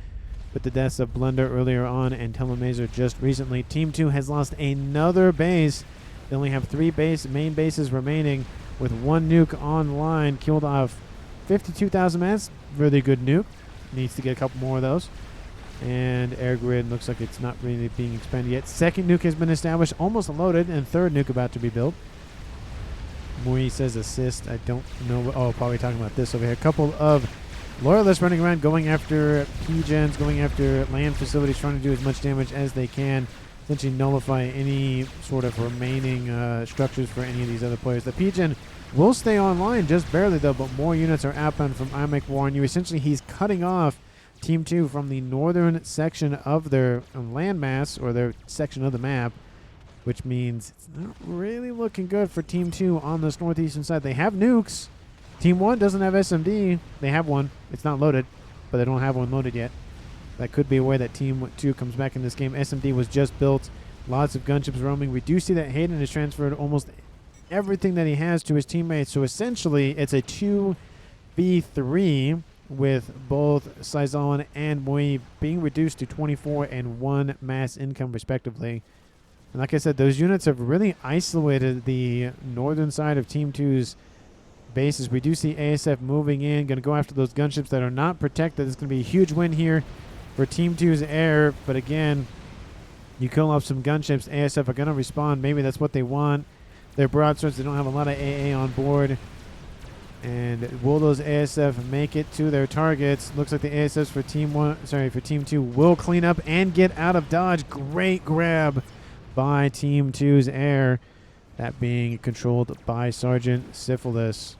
but the deaths of Blunder earlier on and Telemazer just recently. Team 2 has lost another base. They only have 3 main bases remaining, with 1 nuke online. Killed off 52,000 mass. Really good nuke. Needs to get a couple more of those. And air grid looks like it's not really being expanded yet. Second nuke has been established, almost loaded, and third nuke about to be built. Mui says assist. I don't know. Oh, probably talking about this over here. A couple of loyalists running around, going after P-gens, going after land facilities, trying to do as much damage as they can, essentially nullify any sort of remaining structures for any of these other players. The P-gen will stay online, just barely though, but more units are outbound from IMEC Warren You. Essentially, he's cutting off Team 2 from the northern section of their landmass, or their section of the map, which means it's not really looking good for Team 2 on this northeastern side. They have nukes. Team 1 doesn't have SMD. They have one. It's not loaded, but they don't have one loaded yet. That could be a way that Team 2 comes back in this game. SMD was just built. Lots of gunships roaming. We do see that Hayden has transferred almost everything that he has to his teammates. So essentially, it's a 2v3 with both Saizolan and Mui being reduced to 24 and 1 mass income respectively. And like I said, those units have really isolated the northern side of Team 2's bases. We do see ASF moving in, going to go after those gunships that are not protected. It's going to be a huge win here for Team 2's air. But again, you kill off some gunships, ASF are going to respond. Maybe that's what they want. Their broadswords, they don't have a lot of AA on board. And will those ASF make it to their targets? Looks like the ASFs for Team 2 will clean up and get out of dodge. Great grab by Team 2's air. That being controlled by Sergeant Syphilis.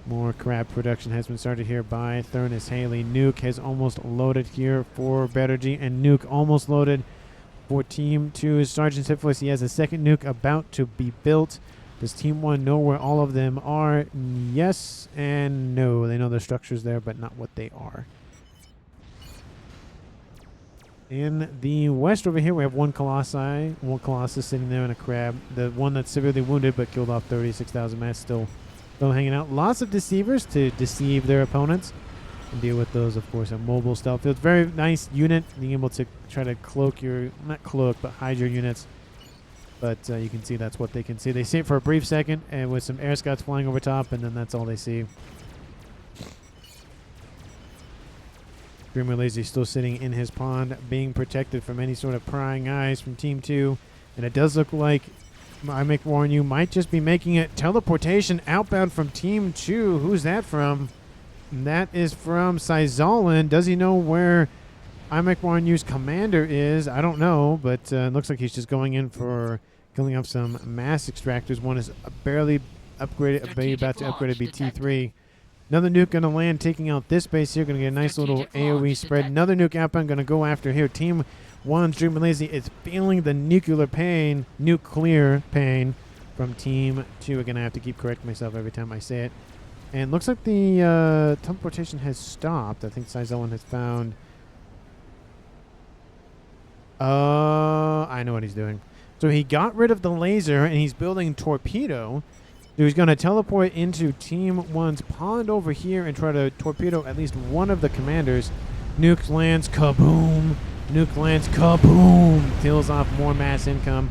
More crab production has been started here by Thurnis Haley. Nuke has almost loaded here for Bettergy, and Nuke almost loaded for Team 2's Sergeant Syphilis. He has a second nuke about to be built. Does Team 1 know where all of them are? Yes and no. They know the structures there, but not what they are. In the west over here, we have one Colossus sitting there in a crab. The one that's severely wounded but killed off 36,000 mass still hanging out. Lots of deceivers to deceive their opponents and deal with those, of course, at mobile stealth fields. Very nice unit, being able to try to cloak your, not cloak, but hide your units. But you can see that's what they can see. They see it for a brief second, and with some air scouts flying over top, and then that's all they see. Dreamer Lazy still sitting in his pond, being protected from any sort of prying eyes from Team 2. And it does look like I make warn you might just be making it teleportation outbound from Team 2. Who's that from? That is from Saizolan. Does he know where I make warn you's commander is? I don't know, but it looks like he's just going in for killing off some mass extractors. One is barely upgraded, about to upgrade to be T3. Another nuke going to land, taking out this base here. Going to get a nice little AoE spread. Another nuke outbound going to go after here. Team 1's Dreamer Lazy is feeling the nuclear pain from Team 2. Again, I have to keep correcting myself every time I say it. And looks like the teleportation has stopped. I think Saizolan has found... I know what he's doing. So he got rid of the laser, and he's building torpedo. So he's going to teleport into Team 1's pond over here and try to torpedo at least one of the commanders. Nuke lands, kaboom. Nuke lands, kaboom. Kills off more mass income.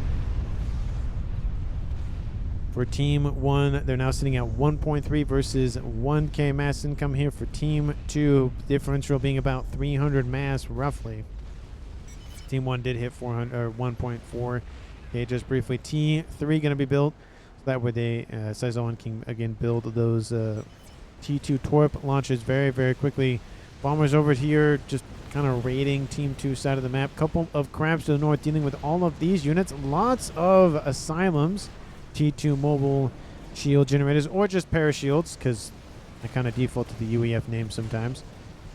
For Team 1, they're now sitting at 1.3 versus 1k mass income here for Team 2. Differential being about 300 mass, roughly. Team 1 did hit 1.4. Okay, just briefly. T3 going to be built. So that way they, Saizolan can again build those T2 torp launches very, very quickly. Bombers over here just kind of raiding Team 2 side of the map. Couple of crabs to the north dealing with all of these units. Lots of asylums. T2 mobile shield generators, or just parashields, because I kind of default to the UEF name sometimes.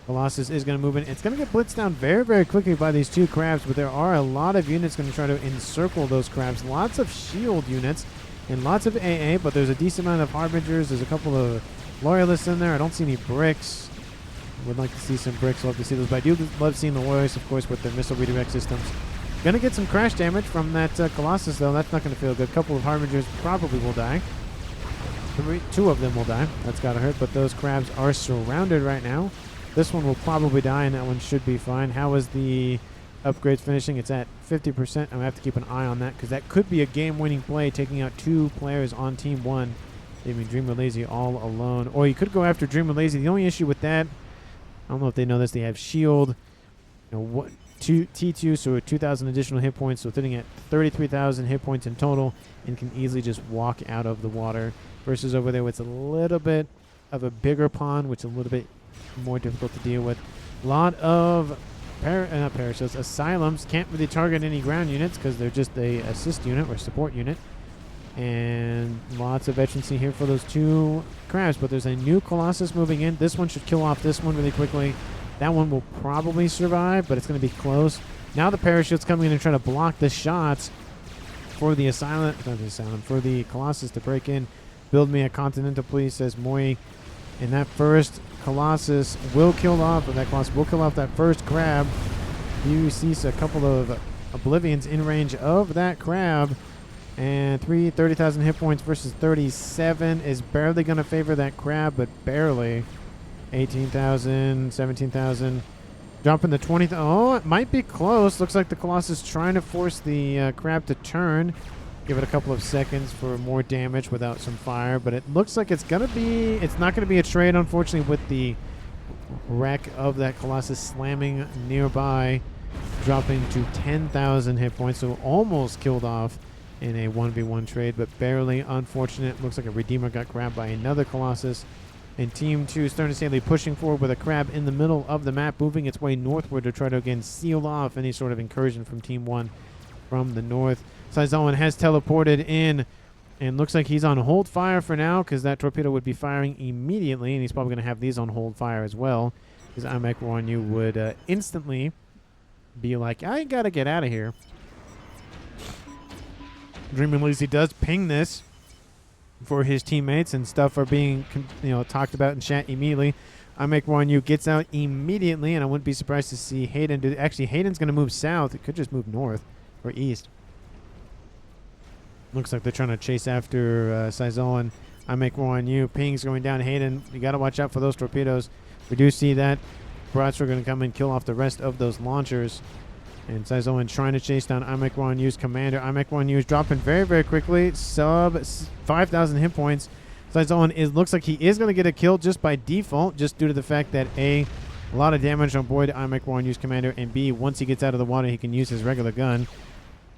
Colossus is going to move in. It's going to get blitzed down very, very quickly by these two crabs, but there are a lot of units going to try to encircle those crabs. Lots of shield units and lots of AA, but there's a decent amount of Harbingers. There's a couple of Loyalists in there. I don't see any bricks. Would like to see some bricks. Love to see those, but I do love seeing the Loyalists, of course, with their missile redirect systems. Going to get some crash damage from that Colossus, though. That's not going to feel good. A couple of Harbingers probably will die. Two of them will die. That's got to hurt, but those crabs are surrounded right now. This one will probably die, and that one should be fine. How is the upgrades finishing? It's at 50%. I'm going to have to keep an eye on that, because that could be a game-winning play, taking out 2 players on Team 1, leaving Dreamer Lazy all alone. Or you could go after Dreamer Lazy. The only issue with that, I don't know if they know this, they have shield T2, so 2,000 additional hit points, so sitting at 33,000 hit points in total, and can easily just walk out of the water. Versus over there, it's a little bit of a bigger pond, which is a little bit more difficult to deal with. A lot of not parachutes, asylums can't really target any ground units because they're just a assist unit or support unit. And lots of veterancy here for those 2 crabs, but there's a new Colossus moving in. This one should kill off this one really quickly. That one will probably survive, but it's going to be close. Now the parachute's coming in and trying to block the shots for the for the Colossus to break in. Build me a Continental, please, says Moi. And that first Colossus will kill off, that first crab. You see a couple of Oblivions in range of that crab. And 30,000 hit points versus 37 is barely going to favor that crab, but barely. 18,000, 17,000. Dropping the 20. Oh, it might be close. Looks like the Colossus trying to force the crab to turn. Give it a couple of seconds for more damage without some fire. But it looks like it's not going to be a trade, unfortunately, with the wreck of that Colossus slamming nearby. Dropping to 10,000 hit points. So almost killed off in a 1v1 trade, but barely. Unfortunate. Looks like a Redeemer got grabbed by another Colossus. And Team 2 starting to say pushing forward with a crab in the middle of the map, moving its way northward to try to again seal off any sort of incursion from Team 1 from the north. Saizoan has teleported in and looks like he's on hold fire for now because that torpedo would be firing immediately, and he's probably going to have these on hold fire as well because Imek Wanyu would instantly be like, I got to get out of here. Dreaming Lucy does ping this for his teammates, and stuff are being talked about in chat immediately. Imek Wanyu gets out immediately, and I wouldn't be surprised to see Hayden do. Actually, Hayden's going to move south. It could just move north or east. Looks like they're trying to chase after Saizoan. Imek Wanyu pings going down. Hayden, you got to watch out for those torpedoes. We do see that broadsword going to come and kill off the rest of those launchers. And Saizoan trying to chase down Imek Wanyu's commander. Imek Wanyu is dropping very, very quickly. Sub 5,000 hit points. Saizoan looks like he is going to get a kill just by default, just due to the fact that A, a lot of damage on board Imek Wanyu's commander, and B, once he gets out of the water, he can use his regular gun.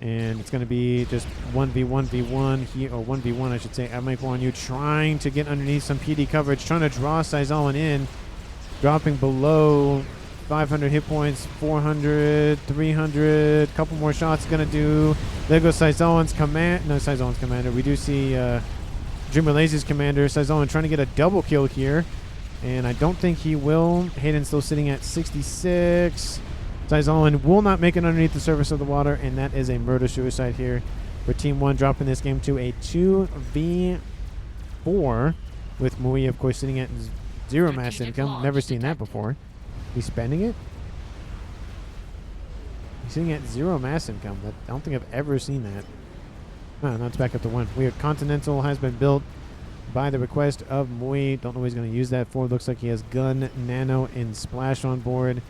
And it's going to be just 1v1v1 here, or 1v1, I should say. Imek Wanyu trying to get underneath some PD coverage, trying to draw Saizoan in, dropping below 500 hit points, 400, 300, couple more shots gonna do. There goes Saizoan's commander. We do see Dreamer Lazy's commander. Saizoan trying to get a double kill here, and I don't think he will. Hayden's still sitting at 66. Saizoan will not make it underneath the surface of the water, and that is a murder-suicide here for Team 1, dropping this game to a 2v4 with Mui, of course, sitting at 0 mass income. Never seen that before. He's spending it? He's sitting at 0 mass income. I don't think I've ever seen that. Oh, now it's back up to 1. Weird. Continental has been built by the request of Mui. Don't know what he's going to use that for. Looks like he has gun, nano, and splash on board.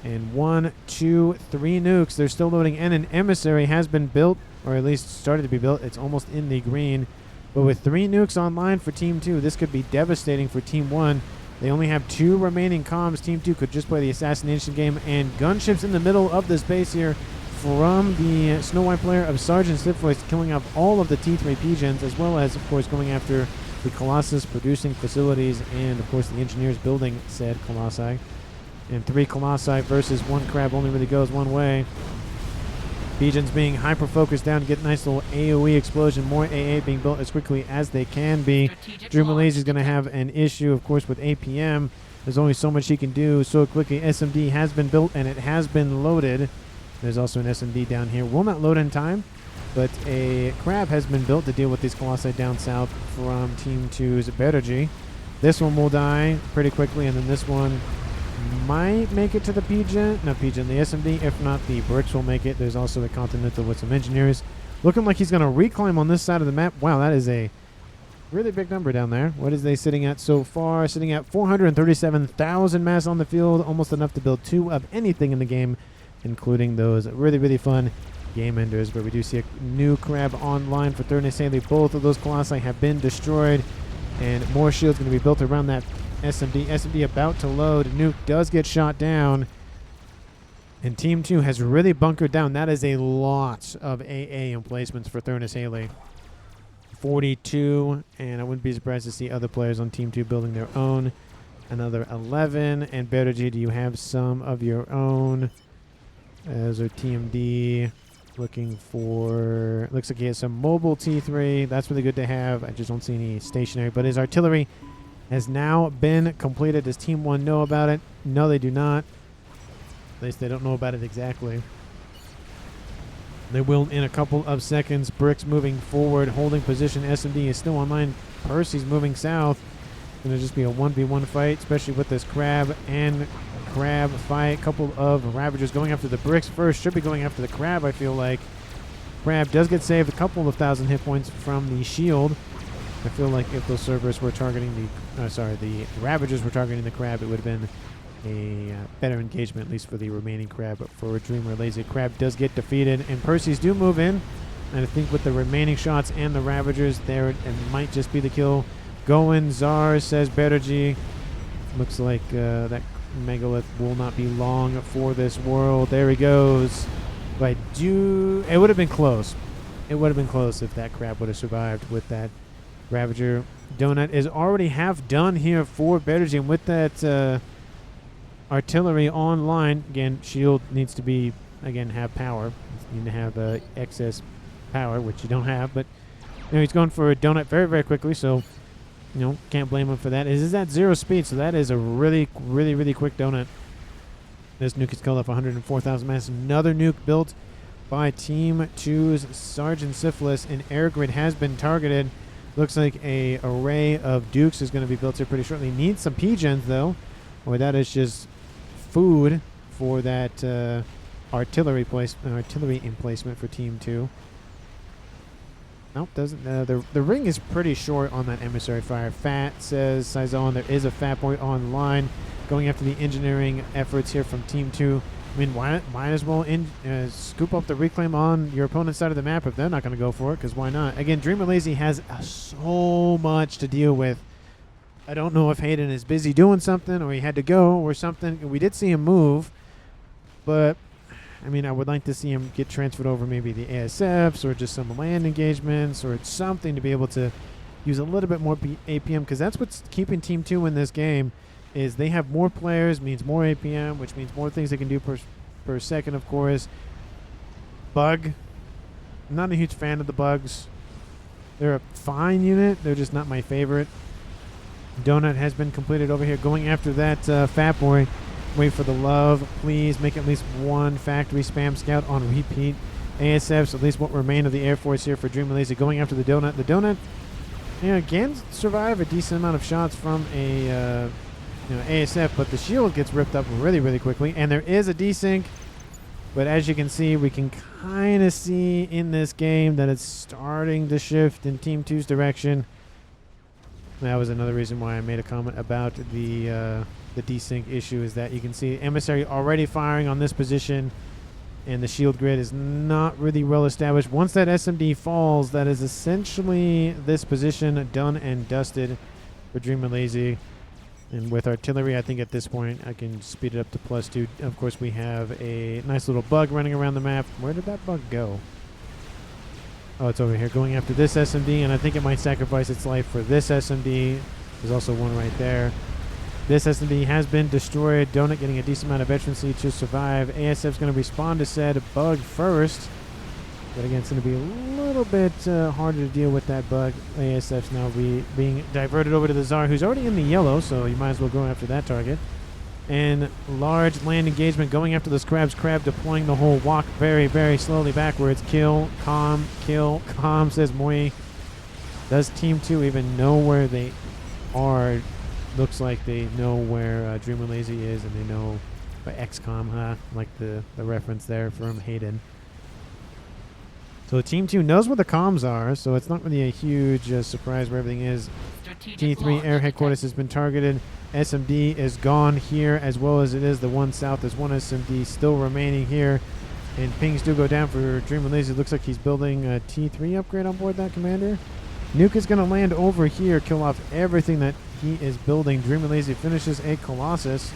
And 1, 2, 3 nukes. They're still loading in. An emissary has been built, or at least started to be built. It's almost in the green. But with 3 nukes online for Team 2, this could be devastating for Team 1. They only have 2 remaining comms. Team 2 could just play the assassination game, and gunships in the middle of the space here from the Snow White player of Sergeant Stiffvoice, killing off all of the T3 Pigeons, as well as, of course, going after the Colossus producing facilities and, of course, the engineers building said Colossi. And 3 Colossi versus 1 crab only really goes one way. Pigeons being hyper-focused down to get a nice little AoE explosion. More AA being built as quickly as they can be. Drew Malaysia is going to have an issue, of course, with APM. There's only so much he can do so quickly. SMD has been built, and it has been loaded. There's also an SMD down here. Will not load in time, but a crab has been built to deal with these Colossi down south from Team 2's Beregi. This one will die pretty quickly, and then this one might make it to the the SMD. If not, the bricks will make it. There's also the Continental with some engineers. Looking like he's going to reclaim on this side of the map. Wow, that is a really big number down there. What is they sitting at so far? Sitting at 437,000 mass on the field. Almost enough to build 2 of anything in the game, including those really, really fun game enders. But we do see a new crab online for Third and Haley. Both of those Colossi have been destroyed, and more shields going to be built around that SMD. SMD about to load. Nuke does get shot down. And Team 2 has really bunkered down. That is a lot of AA emplacements for Thurnis Haley. 42, and I wouldn't be surprised to see other players on Team 2 building their own. Another 11. And Berigi, do you have some of your own? As our TMD looking for... Looks like he has some mobile T3. That's really good to have. I just don't see any stationary. But his artillery has now been completed. Does Team 1 know about it? No, they do not. At least they don't know about it exactly. They will in a couple of seconds. Bricks moving forward, holding position. SMD is still online. Percy's moving south. Going to just be a 1v1 fight, especially with this crab and crab fight. Couple of Ravagers going after the bricks first. Should be going after the crab, I feel like. Crab does get saved a couple of thousand hit points from the shield. I feel like if those servers were targeting the Ravagers were targeting the crab, it would have been a better engagement, at least for the remaining crab. But for Dreamer Lazy, crab does get defeated, and Percy's do move in. And I think with the remaining shots and the Ravagers there, it might just be the kill. Going Czar, says Berigi. Looks like that Megalith will not be long for this world. There he goes. But it would have been close. It would have been close if that crab would have survived with that Ravager. Donut is already half done here for Berigi, and with that artillery online, again, shield needs to be, again, have power. You need to have excess power, which you don't have, but you know, he's going for a Donut very, very quickly, so you know, can't blame him for that. It is at 0 speed, so that is a really, really, really quick Donut. This nuke is killed off 104,000 mass. Another nuke built by Team 2's Sergeant Syphilis, and Air Grid has been targeted. Looks like a array of Dukes is going to be built here pretty shortly. Needs some P-gens, though. Or that is just food for that artillery emplacement for Team 2. Nope, doesn't. The ring is pretty short on that emissary fire. Fat, says Saison. There is a Fat Boy online going after the engineering efforts here from Team 2. I mean, might as well scoop up the reclaim on your opponent's side of the map if they're not going to go for it, because why not? Again, Dreamer Lazy has so much to deal with. I don't know if Hayden is busy doing something or he had to go or something. We did see him move, but I mean, I would like to see him get transferred over maybe the ASFs or just some land engagements or something to be able to use a little bit more APM, because that's what's keeping Team 2 in this game. Is they have more players, means more APM, which means more things they can do per second, of course. Bug. I'm not a huge fan of the bugs. They're a fine unit. They're just not my favorite. Donut has been completed over here. Going after that Fat Boy. Wait for the love. Please make at least one factory spam scout on repeat. ASFs, at least what remain of the Air Force here for Dreamer Lazy. Going after the Donut. The Donut, again, survive a decent amount of shots from a... ASF, but the shield gets ripped up really, really quickly. And there is a desync, but as you can see, we can kind of see in this game that it's starting to shift in Team 2's direction. That was another reason why I made a comment about the desync issue, is that you can see Emissary already firing on this position, and the shield grid is not really well established. Once that SMD falls, that is essentially this position done and dusted for Dreamer Lazy. And with artillery, I think at this point I can speed it up to +2. Of course, we have a nice little bug running around the map. Where did that bug go? Oh, it's over here going after this SMD, and I think it might sacrifice its life for this SMD. There's also one right there. This SMD has been destroyed. Donut getting a decent amount of veterancy to survive. ASF's going to respond to said bug first. But again, it's going to be a little bit harder to deal with that bug. ASF's now being diverted over to the Tsar, who's already in the yellow, so you might as well go after that target. And large land engagement going after those crabs. Crab deploying the whole walk very, very slowly backwards. Kill, calm, says Moy. Does Team 2 even know where they are? Looks like they know where Dreamer Lazy is, and they know by XCOM, huh? Like the reference there from Hayden. So Team 2 knows where the comms are, so it's not really a huge surprise where everything is. T3 Air Headquarters has been targeted. SMD is gone here, as well as it is the one south. There's one SMD still remaining here, and pings do go down for Dreamer Lazy. Looks like he's building a T3 upgrade on board that commander. Nuke is going to land over here, kill off everything that he is building. Dreamer Lazy finishes a Colossus.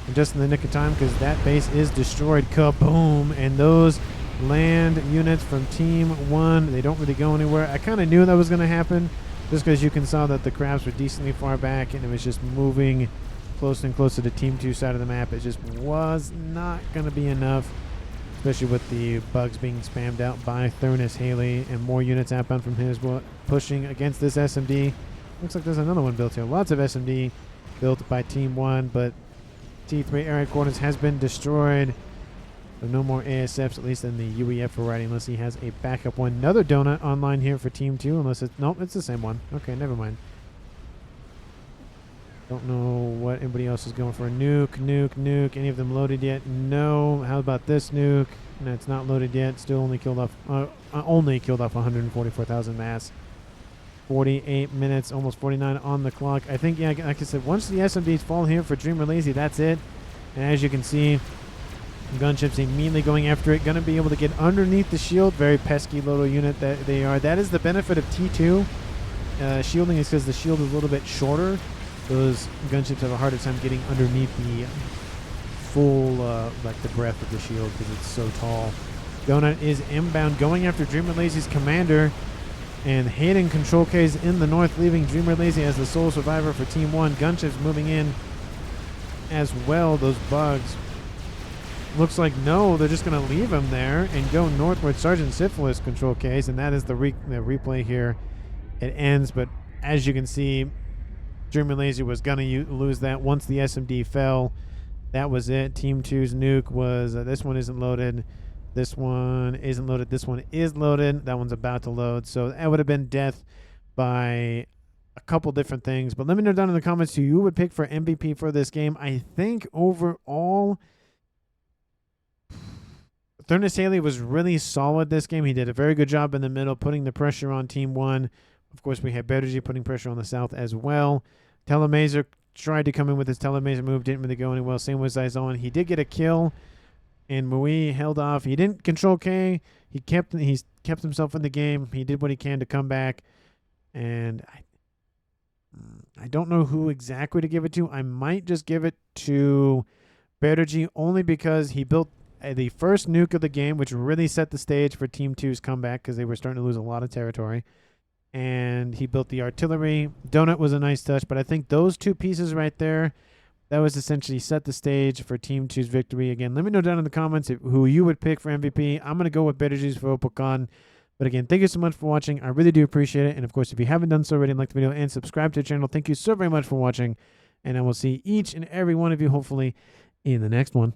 And just in the nick of time, because that base is destroyed. Kaboom! And those land units from Team 1, they don't really go anywhere. I kind of knew that was going to happen, just because you can saw that the crabs were decently far back, and it was just moving closer and closer to Team 2 side of the map. It just was not going to be enough, especially with the bugs being spammed out by Thurnis Haley and more units outbound from his pushing against this SMD. Looks like there's another one built here. Lots of SMD built by Team 1, but T3 area coordinates has been destroyed. So no more ASFs, at least in the UEF variety, unless he has a backup one. Another donut online here for Team 2, unless it's... Nope, it's the same one. Okay, never mind. Don't know what anybody else is going for. Nuke. Any of them loaded yet? No. How about this nuke? No, it's not loaded yet. Still only killed off 144,000 mass. 48 minutes, almost 49 on the clock. I think, yeah, like I said, once the SMDs fall here for Dreamer Lazy, that's it. And as you can see, gunships immediately going after it. Going to be able to get underneath the shield. Very pesky little unit that they are. That is the benefit of T2. Shielding is because the shield is a little bit shorter. Those gunships have a harder time getting underneath the full, like the breadth of the shield because it's so tall. Donut is inbound, going after Dreamer Lazy's commander, and hitting Control K's in the north, leaving Dreamer Lazy as the sole survivor for Team 1. Gunships moving in as well. Those bugs. Looks like no, they're just going to leave him there and go northward. Sergeant Syphilis Control K's, and that is the replay here. It ends, but as you can see, Dreamer Lazy was going to lose that once the SMD fell. That was it. Team 2's nuke was, this one isn't loaded. This one isn't loaded. This one is loaded. That one's about to load. So that would have been death by a couple different things. But let me know down in the comments who you would pick for MVP for this game. I think overall, Thurnis Haley was really solid this game. He did a very good job in the middle, putting the pressure on Team 1. Of course, we had Bergerji putting pressure on the south as well. Telemazer tried to come in with his Telemazer move. Didn't really go any well. Same with Zizon. He did get a kill, and Mui held off. He didn't control K. He's kept himself in the game. He did what he can to come back. And I don't know who exactly to give it to. I might just give it to Bergerji only because he built the first nuke of the game, which really set the stage for Team 2's comeback because they were starting to lose a lot of territory. And he built the artillery. Donut was a nice touch, but I think those two pieces right there, that was essentially set the stage for Team 2's victory. Again, let me know down in the comments who you would pick for MVP. I'm going to go with Bergerji for Opocon. But again, thank you so much for watching. I really do appreciate it. And of course, if you haven't done so already, like the video and subscribe to the channel, thank you so very much for watching. And I will see each and every one of you hopefully in the next one.